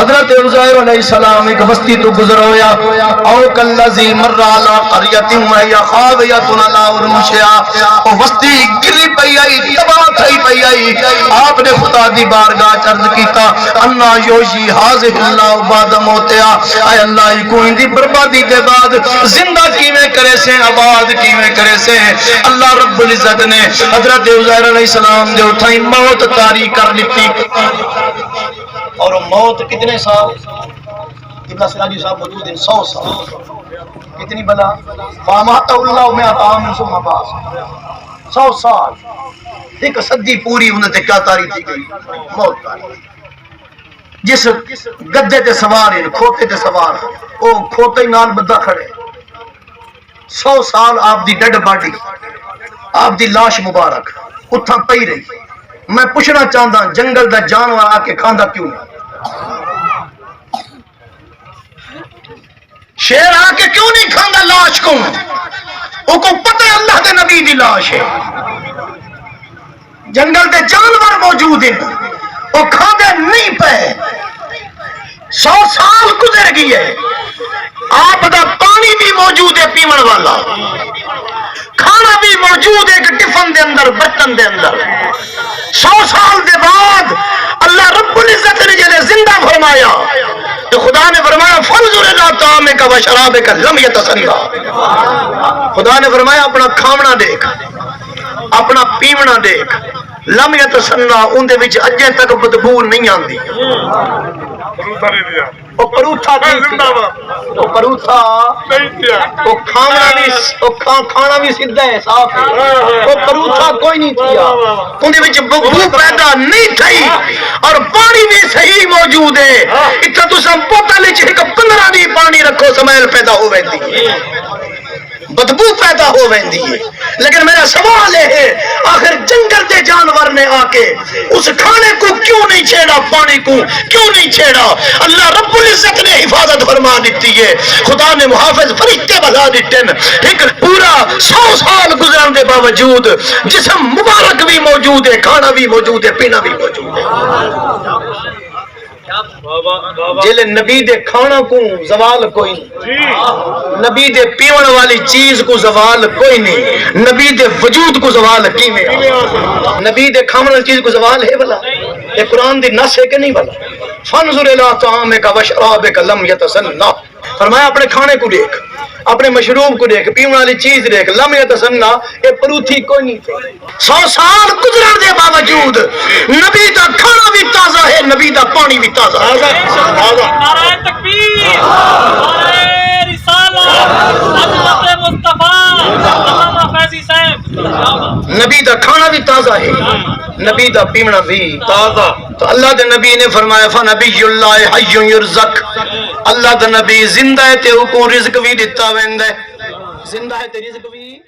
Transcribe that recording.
حضرت عزیر علیہ السلام ایک بستی تو گزر ہویا او کلذی مر علی قریۃ وہی خاویۃ علی عروشہا، او بستی گری پئی آئی، تباہ تھی پئی آئی۔ آپ نے خدا دی بارگاہ عرض کیتا انا یوشی حاضر اللہ بعد موتیا، اے اللہ کو ان دی بربادی دے بعد زندہ کیویں کرے سے، آباد کیویں کرے سے۔ اللہ رب العزت نے حضرت عزیر علیہ السلام دے اٹھائی موت طاری کر لیتی، اور موت کتنے سال؟ قبلہ سراجی صاحب موجود ہیں 100 سال۔ کتنی بلا؟ فامات اللہ میں عام ثم باس، 100 سال، ایک صدی پوری انہیں تے کیا تاری تھی گئی؟ موت تاری۔ جس گدے تے سوار ہیں، کھوتے تے سوار ہیں، وہ کھوتے نال بدہ کھڑے، 100 سال آپ دی ڈیڈ باڈی، آپ دی لاش مبارک اتھا پئی رہی۔ میں پوچھنا چاہتا جنگل دا جانور آ کے کھاندا کیوں نہیں؟ شیر آ کے کیوں نہیں کھاندا لاش کو؟ وہ کو پتہ ہے اللہ دے نبی دی لاش ہے۔ جنگل دے جانور موجود ہیں، وہ کھاندے نہیں پے۔ 100 سال گزر گئی ہے، آپ دا پانی بھی موجود ہے پیون والا، کھانا بھی موجود ہے کہ ٹفن دے اندر، برتن دے اندر۔ 100 سال دے بعد اللہ رب العزت نے جنہیں زندہ فرمایا تو خدا نے فرمایا فانظر الی طعامک و شرابک لم یتسنہ، خدا نے فرمایا اپنا کھاونا دیکھ، اپنا پیونا دیکھ، لم یتسنہ، ان دے وچ اجے تک بدبو نہیں آندی۔ وہ پروتھا وہ پروتھا وہ کھانا بھی سیدھا ہے، صاف ہے، وہ پروتھا کوئی نہیں کیا، ان دے وچ بدبو پیدا نہیں تھی، اور پانی بھی صحیح موجود ہے۔ اتنا تو سب بوتل وچ 15 دی پانی رکھو سمیل پیدا ہو ویندی، بدبو پیدا ہو ویندی ہے۔ لیکن میرا سوال ہے آخر جنگل دے جانور نے آ کے اس کھانے کو کیوں نہیں چھیڑا، پانی کو کیوں نہیں چھیڑا؟ اللہ رب العزت نے حفاظت فرما دیتی ہے، خدا نے محافظ فرشتے بھلا دیتے ہیں۔ ایک پورا 100 سال گزرنے کے باوجود جسم مبارک بھی موجود ہے، کھانا بھی موجود ہے، پینا بھی موجود ہے۔ جلے نبی دے کھانا کو زوال کوئی نہیں، نبی دے پیون والی چیز کو زوال کوئی نہیں، نبی دے وجود کو زوال کیویں؟ نبی دے کھانے والی چیز کو زوال ہے بھلا؟ یہ قرآن دی نص ہے کہ نہیں بھلا؟ فانظر الی طعامک و شرابک لم یتسنہ، فرمایا اپنے کھانے کو دیکھ، اپنے مشروب کو دیکھ، پیون والی چیز دیکھ، لم یتسنہ، یہ پروتھی کوئی نہیں تھی۔ 100 سال گزرن دے باوجود نبی دا کھانا بھی تازہ ہے، نبی دا پانی بھی تازہ ہے۔ نعرہ تکبیر، نعرہ رسالت، عظمت مصطفیٰ، علامہ فیضی صاحب۔ نبی دا کھانا بھی تازہ ہے، نبی دا پیمنا بھی تازہ۔ تو اللہ دے نبی نے فرمایا فنبی اللہ حی یرزق، اللہ دا نبی زندہ ہے تے کو رزق بھی دیتا ویندا ہے، زندہ ہے تے رزق بھی